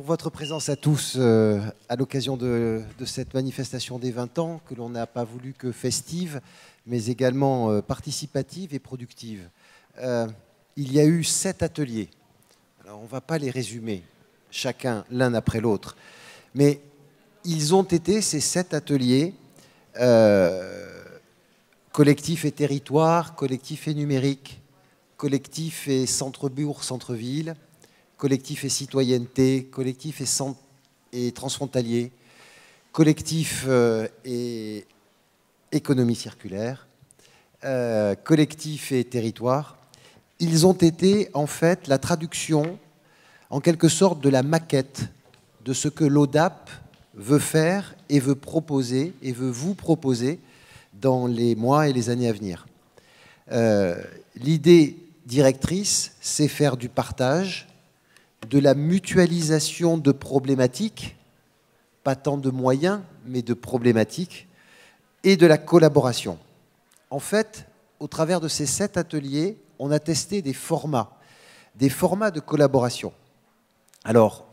votre présence à tous à l'occasion de cette manifestation des 20 ans que l'on n'a pas voulu que festive, mais également participative et productive. Il y a eu 7 ateliers. Alors, on ne va pas les résumer, chacun l'un après l'autre, mais ils ont été, ces 7 ateliers, collectif et territoire, collectif et numérique, collectif et centre-bourg, centre-ville, collectif et citoyenneté, collectif et transfrontalier, collectif et économie circulaire, collectif et territoire. Ils ont été en fait la traduction, en quelque sorte, de la maquette de ce que l'ODAP veut faire et veut proposer et veut vous proposer dans les mois et les années à venir. L'idée directrice, c'est faire du partage, de la mutualisation de problématiques, pas tant de moyens, mais de problématiques, et de la collaboration. En fait, au travers de ces 7 ateliers, on a testé des formats de collaboration. Alors,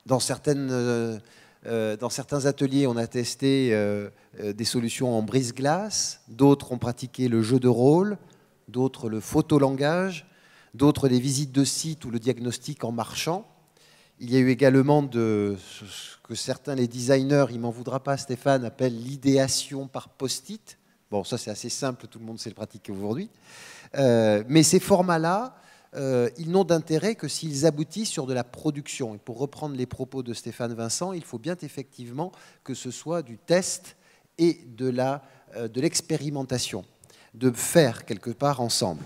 dans certains ateliers, on a testé des solutions en brise-glace, d'autres ont pratiqué le jeu de rôle, d'autres le photolangage, d'autres des visites de sites ou le diagnostic en marchant. Il y a eu également ce que certains, les designers, il m'en voudra pas Stéphane, appellent l'idéation par post-it. Bon, ça c'est assez simple, tout le monde sait le pratiquer aujourd'hui. Mais ces formats-là, ils n'ont d'intérêt que s'ils aboutissent sur de la production. Et pour reprendre les propos de Stéphane Vincent, il faut bien effectivement que ce soit du test et de l'expérimentation, de faire quelque part ensemble.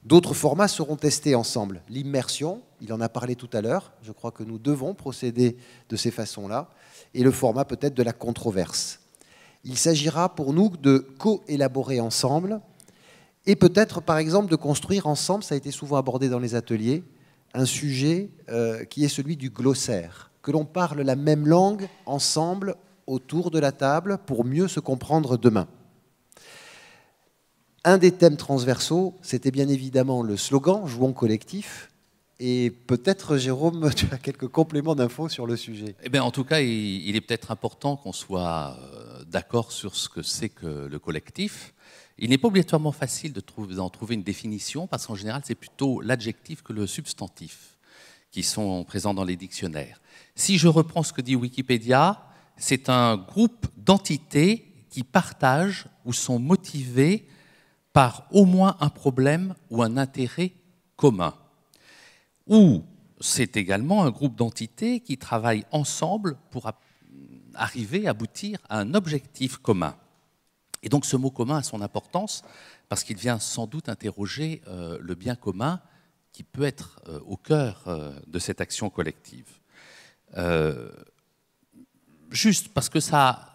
D'autres formats seront testés ensemble. L'immersion, il en a parlé tout à l'heure, je crois que nous devons procéder de ces façons-là, et le format peut-être de la controverse. Il s'agira pour nous de co-élaborer ensemble, et peut-être par exemple de construire ensemble, ça a été souvent abordé dans les ateliers, un sujet qui est celui du glossaire, que l'on parle la même langue ensemble autour de la table pour mieux se comprendre demain. Un des thèmes transversaux, c'était bien évidemment le slogan « Jouons collectif ». Et peut-être, Jérôme, tu as quelques compléments d'infos sur le sujet. Eh bien, en tout cas, il est peut-être important qu'on soit d'accord sur ce que c'est que le collectif. Il n'est pas obligatoirement facile d'en trouver une définition, parce qu'en général, c'est plutôt l'adjectif que le substantif qui sont présents dans les dictionnaires. Si je reprends ce que dit Wikipédia, c'est un groupe d'entités qui partagent ou sont motivées par au moins un problème ou un intérêt commun. Ou c'est également un groupe d'entités qui travaillent ensemble pour arriver, aboutir à un objectif commun. Et donc ce mot commun a son importance parce qu'il vient sans doute interroger le bien commun qui peut être au cœur de cette action collective. Juste parce que ça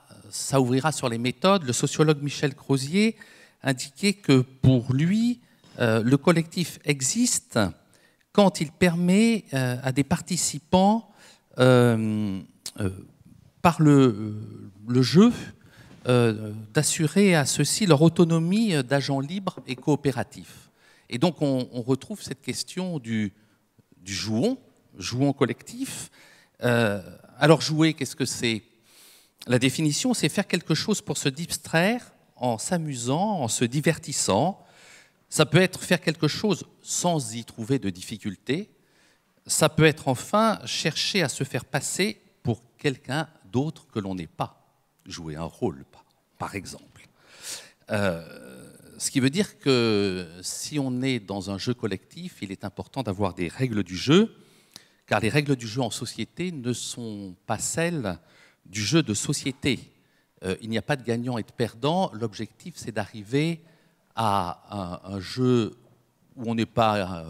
ouvrira sur les méthodes, le sociologue Michel Crozier indiquait que pour lui, le collectif existe quand il permet à des participants, par le jeu, d'assurer à ceux-ci leur autonomie d'agents libres et coopératifs. Et donc on retrouve cette question du jouons collectif. Alors jouer, qu'est-ce que c'est? La définition, c'est faire quelque chose pour se distraire, en s'amusant, en se divertissant. Ça peut être faire quelque chose sans y trouver de difficulté. Ça peut être enfin chercher à se faire passer pour quelqu'un d'autre que l'on n'est pas. Jouer un rôle, par exemple. Ce qui veut dire que si on est dans un jeu collectif, il est important d'avoir des règles du jeu, car les règles du jeu en société ne sont pas celles du jeu de société. Il n'y a pas de gagnant et de perdant. L'objectif, c'est d'arriver à un jeu où on n'est pas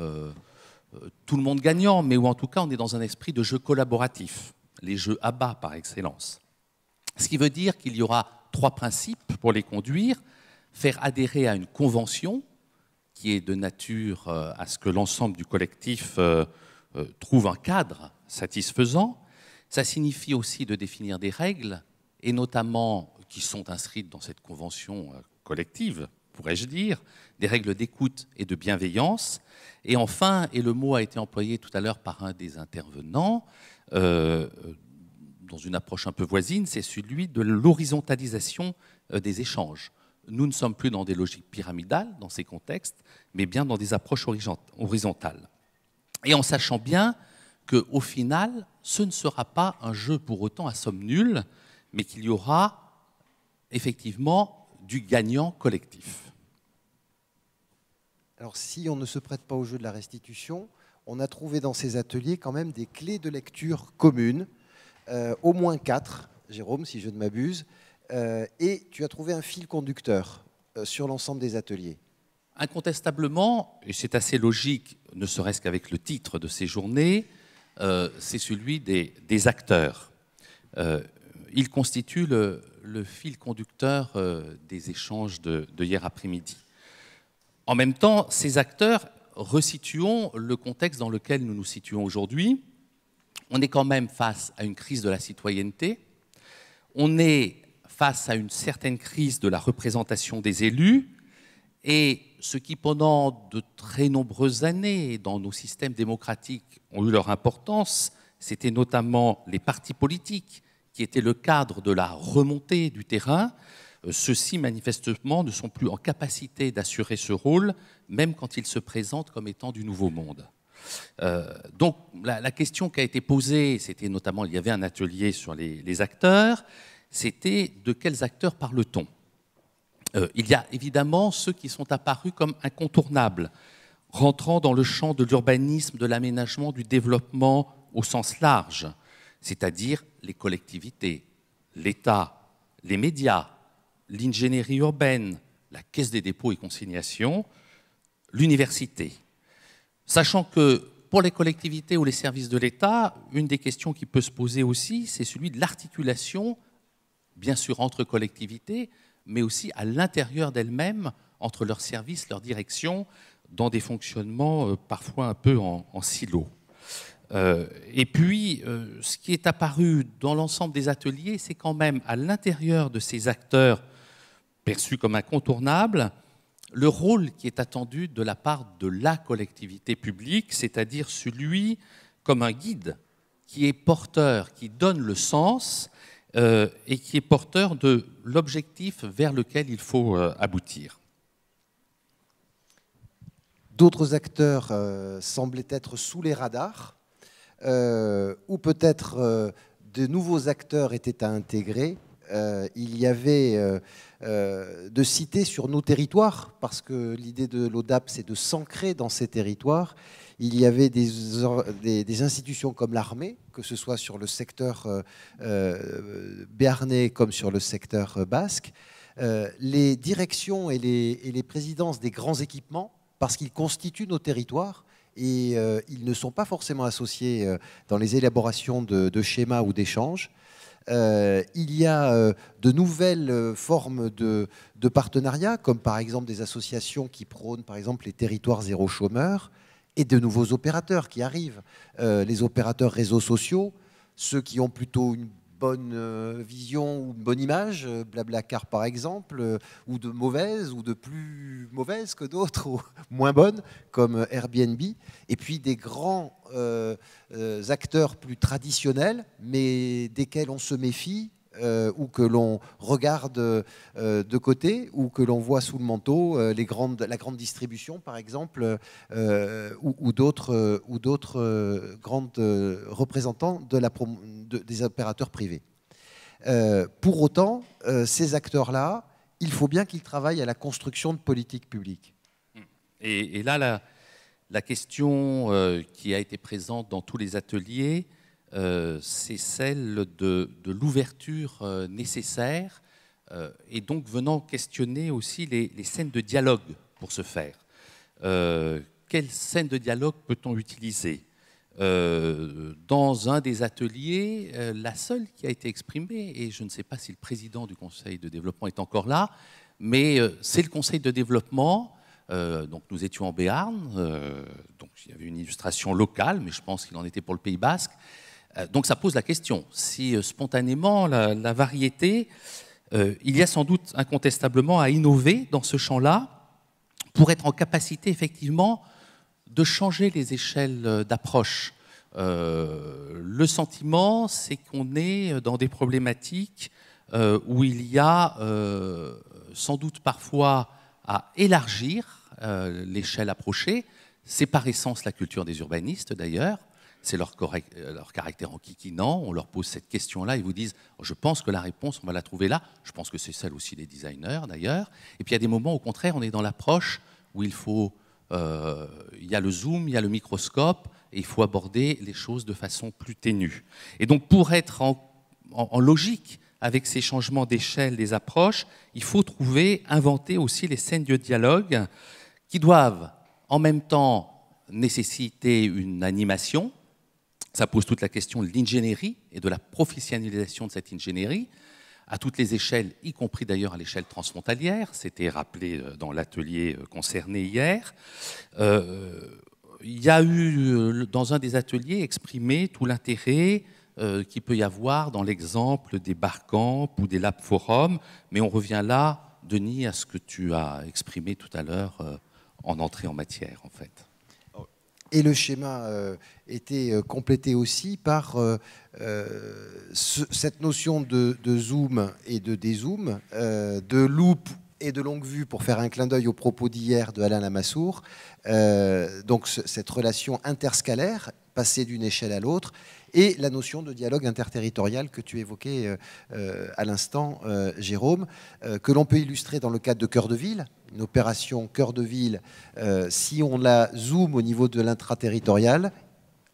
tout le monde gagnant, mais où en tout cas on est dans un esprit de jeu collaboratif, les jeux à bas par excellence. Ce qui veut dire qu'il y aura 3 principes pour les conduire. Faire adhérer à une convention qui est de nature à ce que l'ensemble du collectif trouve un cadre satisfaisant. Ça signifie aussi de définir des règles, et notamment qui sont inscrites dans cette convention collective, pourrais-je dire, des règles d'écoute et de bienveillance. Et enfin, et le mot a été employé tout à l'heure par un des intervenants, dans une approche un peu voisine, c'est celui de l'horizontalisation des échanges. Nous ne sommes plus dans des logiques pyramidales, dans ces contextes, mais bien dans des approches horizontales. Et en sachant bien qu'au final, ce ne sera pas un jeu pour autant à somme nulle, mais qu'il y aura effectivement du gagnant collectif. Alors, si on ne se prête pas au jeu de la restitution, on a trouvé dans ces ateliers quand même des clés de lecture communes, au moins 4, Jérôme, si je ne m'abuse, et tu as trouvé un fil conducteur sur l'ensemble des ateliers. Incontestablement, et c'est assez logique, ne serait-ce qu'avec le titre de ces journées, c'est celui des acteurs. Il constitue le fil conducteur des échanges de hier après-midi. En même temps, ces acteurs, resituons le contexte dans lequel nous nous situons aujourd'hui. On est quand même face à une crise de la citoyenneté, on est face à une certaine crise de la représentation des élus, et ce qui, pendant de très nombreuses années, dans nos systèmes démocratiques, ont eu leur importance, c'était notamment les partis politiques, qui étaient le cadre de la remontée du terrain. Ceux-ci, manifestement, ne sont plus en capacité d'assurer ce rôle, même quand ils se présentent comme étant du nouveau monde. Donc, la question qui a été posée, c'était notamment, il y avait un atelier sur les acteurs, c'était de quels acteurs parle-t-on ? Il y a évidemment ceux qui sont apparus comme incontournables, rentrant dans le champ de l'urbanisme, de l'aménagement, du développement au sens large, c'est-à-dire les collectivités, l'État, les médias, l'ingénierie urbaine, la Caisse des dépôts et consignations, l'université. Sachant que pour les collectivités ou les services de l'État, une des questions qui peut se poser aussi, c'est celui de l'articulation, bien sûr entre collectivités, mais aussi à l'intérieur d'elles-mêmes, entre leurs services, leurs directions, dans des fonctionnements parfois un peu en silo. Et puis, ce qui est apparu dans l'ensemble des ateliers, c'est quand même à l'intérieur de ces acteurs perçus comme incontournables, le rôle qui est attendu de la part de la collectivité publique, c'est-à-dire celui comme un guide qui est porteur, qui donne le sens et qui est porteur de l'objectif vers lequel il faut aboutir. D'autres acteurs semblaient être sous les radars, ou peut-être de nouveaux acteurs étaient à intégrer. Il y avait de citer sur nos territoires, parce que l'idée de l'ODAP, c'est de s'ancrer dans ces territoires. Il y avait des institutions comme l'armée, que ce soit sur le secteur béarnais comme sur le secteur basque, les directions et les présidences des grands équipements, parce qu'ils constituent nos territoires, et ils ne sont pas forcément associés dans les élaborations de schémas ou d'échanges. Il y a de nouvelles formes de partenariats, comme par exemple des associations qui prônent par exemple les territoires zéro chômeur, et de nouveaux opérateurs qui arrivent, les opérateurs réseaux sociaux, ceux qui ont plutôt une bonne vision ou une bonne image, Blablacar par exemple, ou de mauvaises, ou de plus mauvaises que d'autres, ou moins bonnes, comme Airbnb, et puis des grands acteurs plus traditionnels, mais desquels on se méfie, ou que l'on regarde de côté, ou que l'on voit sous le manteau, la grande distribution par exemple, ou d'autres grands représentants des opérateurs privés. Pour autant, ces acteurs-là, il faut bien qu'ils travaillent à la construction de politiques publiques. Et là, la question qui a été présente dans tous les ateliers, c'est celle de l'ouverture nécessaire et donc venant questionner aussi les scènes de dialogue pour ce faire. Quelles scènes de dialogue peut-on utiliser ? Dans un des ateliers, la seule qui a été exprimée, et je ne sais pas si le président du Conseil de développement est encore là, mais c'est le Conseil de développement. Donc nous étions en Béarn, donc il y avait une illustration locale, mais je pense qu'il en était pour le Pays Basque. Donc ça pose la question, si spontanément la variété, il y a sans doute incontestablement à innover dans ce champ-là pour être en capacité effectivement de changer les échelles d'approche. Le sentiment, c'est qu'on est dans des problématiques où il y a sans doute parfois à élargir l'échelle approchée. C'est par essence la culture des urbanistes d'ailleurs. C'est leur caractère enquiquinant. On leur pose cette question-là, ils vous disent « je pense que la réponse, on va la trouver là ». Je pense que c'est celle aussi des designers d'ailleurs. Et puis il y a des moments, au contraire, on est dans l'approche où il y a le zoom, il y a le microscope, et il faut aborder les choses de façon plus ténue. Et donc pour être en logique avec ces changements d'échelle des approches, il faut inventer aussi les scènes de dialogue qui doivent en même temps nécessiter une animation. Ça pose toute la question de l'ingénierie et de la professionnalisation de cette ingénierie à toutes les échelles, y compris d'ailleurs à l'échelle transfrontalière. C'était rappelé dans l'atelier concerné hier. Il y a eu dans un des ateliers exprimé tout l'intérêt qu'il peut y avoir dans l'exemple des Barcamp ou des Lab Forum, mais on revient là, Denis, à ce que tu as exprimé tout à l'heure en entrée en matière, en fait. Et le schéma était complété aussi par cette notion de zoom et de dézoom, de loupe et de longue vue, pour faire un clin d'œil aux propos d'hier de Alain Lamassoure. Donc cette relation interscalaire, passer d'une échelle à l'autre, et la notion de dialogue interterritorial que tu évoquais à l'instant, Jérôme, que l'on peut illustrer dans le cadre de Cœur de Ville, une opération Cœur de Ville. Si on la zoome au niveau de l'intraterritorial,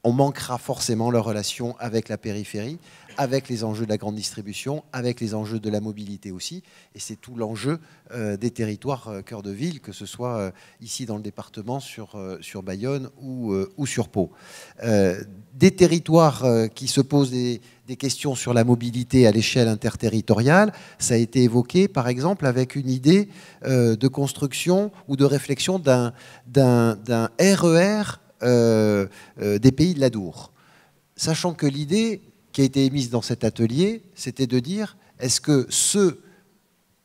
on manquera forcément leur relation avec la périphérie, avec les enjeux de la grande distribution, avec les enjeux de la mobilité aussi. Et c'est tout l'enjeu des territoires cœur de ville, que ce soit ici dans le département, sur Bayonne ou sur Pau. Des territoires qui se posent des questions sur la mobilité à l'échelle interterritoriale. Ça a été évoqué, par exemple, avec une idée de construction ou de réflexion d'un RER des Pays de l'Adour. Sachant que l'idée qui a été émise dans cet atelier, c'était de dire, est-ce que ce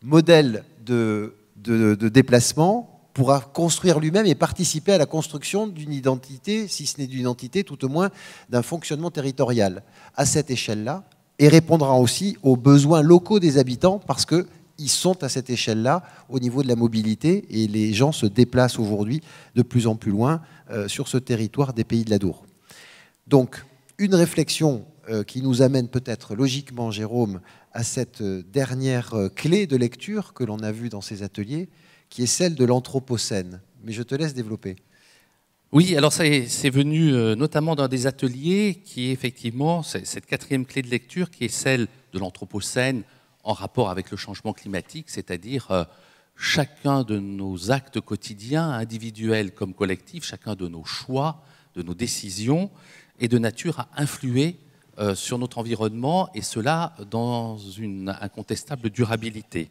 modèle de déplacement pourra construire lui-même et participer à la construction d'une identité, si ce n'est d'une identité, tout au moins d'un fonctionnement territorial à cette échelle-là, et répondra aussi aux besoins locaux des habitants, parce qu'ils sont à cette échelle-là au niveau de la mobilité, et les gens se déplacent aujourd'hui de plus en plus loin sur ce territoire des Pays de l'Adour. Donc, une réflexion qui nous amène peut-être logiquement, Jérôme, à cette dernière clé de lecture que l'on a vue dans ces ateliers, qui est celle de l'Anthropocène. Mais je te laisse développer. Oui, alors c'est venu notamment dans des ateliers qui est effectivement cette quatrième clé de lecture qui est celle de l'Anthropocène en rapport avec le changement climatique, c'est-à-dire chacun de nos actes quotidiens, individuels comme collectifs, chacun de nos choix, de nos décisions, est de nature à influer sur notre environnement, et cela dans une incontestable durabilité.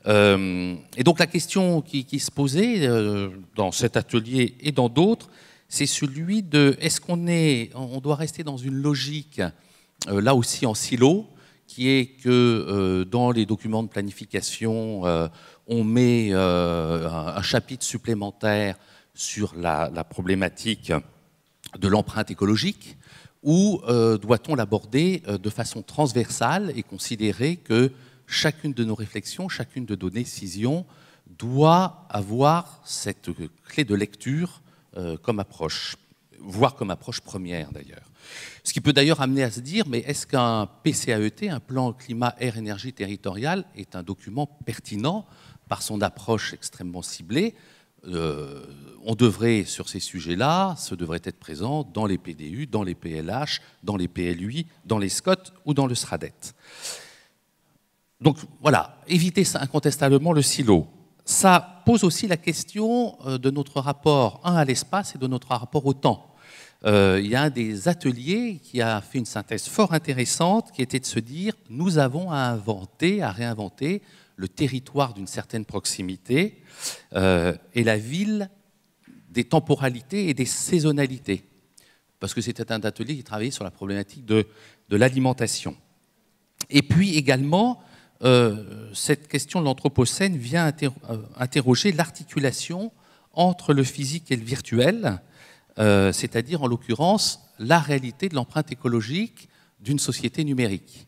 Et donc la question qui se posait dans cet atelier et dans d'autres, c'est celui de est-ce on doit rester dans une logique, là aussi en silo, qui est que dans les documents de planification, on met un chapitre supplémentaire sur la problématique de l'empreinte écologique, ou doit-on l'aborder de façon transversale et considérer que chacune de nos réflexions, chacune de nos décisions doit avoir cette clé de lecture comme approche, voire comme approche première d'ailleurs. Ce qui peut d'ailleurs amener à se dire, mais est-ce qu'un PCAET, un plan climat-air-énergie territorial, est un document pertinent par son approche extrêmement ciblée? On devrait, sur ces sujets-là, ce devrait être présent dans les PDU, dans les PLH, dans les PLUI, dans les SCOT ou dans le SRADET. Donc voilà, éviter incontestablement le silo. Ça pose aussi la question de notre rapport, à l'espace et de notre rapport au temps. Il y a un des ateliers qui a fait une synthèse fort intéressante, qui était de se dire, nous avons à inventer, à réinventer le territoire d'une certaine proximité et la ville des temporalités et des saisonnalités. Parce que c'était un atelier qui travaillait sur la problématique de l'alimentation. Et puis également, cette question de l'Anthropocène vient interroger l'articulation entre le physique et le virtuel, c'est-à-dire en l'occurrence la réalité de l'empreinte écologique d'une société numérique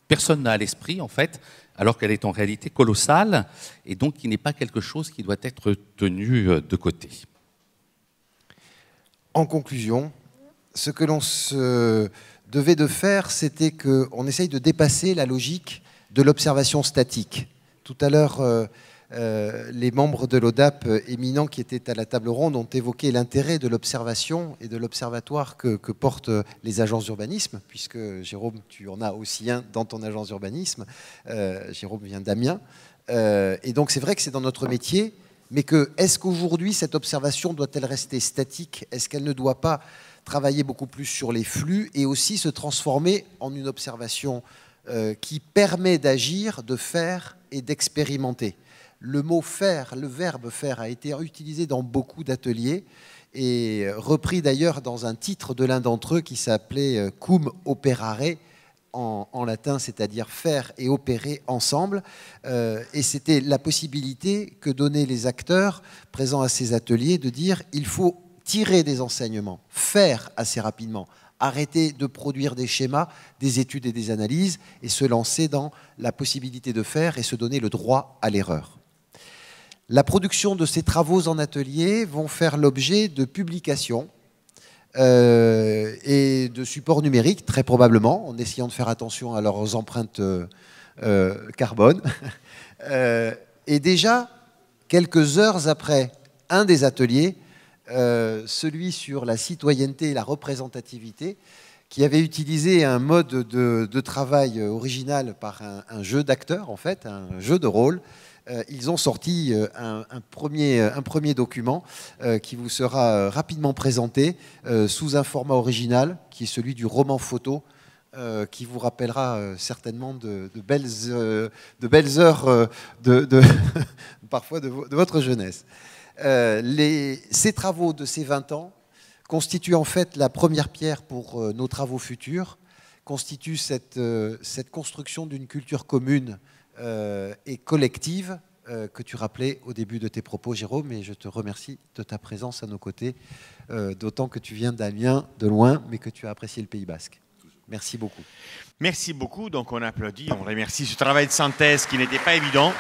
personne n'a à l'esprit, en fait, alors qu'elle est en réalité colossale, et donc qui n'est pas quelque chose qui doit être tenu de côté. En conclusion, ce que l'on se devait de faire, c'était qu'on essaye de dépasser la logique de l'observation statique. Tout à l'heure, les membres de l'ODAP éminents qui étaient à la table ronde ont évoqué l'intérêt de l'observation et de l'observatoire que portent les agences d'urbanisme, puisque Jérôme, tu en as aussi un dans ton agence d'urbanisme. Jérôme vient d'Amiens. Et donc c'est vrai que c'est dans notre métier, mais est-ce qu'aujourd'hui cette observation doit-elle rester statique? Est-ce qu'elle ne doit pas travailler beaucoup plus sur les flux et aussi se transformer en une observation qui permet d'agir, de faire et d'expérimenter? Le mot faire, le verbe faire a été utilisé dans beaucoup d'ateliers et repris d'ailleurs dans un titre de l'un d'entre eux qui s'appelait Cum operare en latin, c'est-à-dire faire et opérer ensemble. Et c'était la possibilité que donnaient les acteurs présents à ces ateliers de dire il faut tirer des enseignements, faire assez rapidement, arrêter de produire des schémas, des études et des analyses et se lancer dans la possibilité de faire et se donner le droit à l'erreur. La production de ces travaux en atelier vont faire l'objet de publications et de supports numériques, très probablement, en essayant de faire attention à leurs empreintes carbone. Et déjà, quelques heures après un des ateliers, celui sur la citoyenneté et la représentativité, qui avait utilisé un mode de travail original par un jeu d'acteurs, en fait, un jeu de rôle. Ils ont sorti un premier document qui vous sera rapidement présenté sous un format original, qui est celui du roman photo, qui vous rappellera certainement de belles heures parfois de votre jeunesse. Ces travaux de ces 20 ans constituent en fait la première pierre pour nos travaux futurs, constituent cette construction d'une culture commune et collective que tu rappelais au début de tes propos, Jérôme, et je te remercie de ta présence à nos côtés, d'autant que tu viens d'Amiens, de loin, mais que tu as apprécié le Pays Basque. Merci beaucoup. Merci beaucoup. Donc on applaudit, on remercie ce travail de synthèse qui n'était pas évident.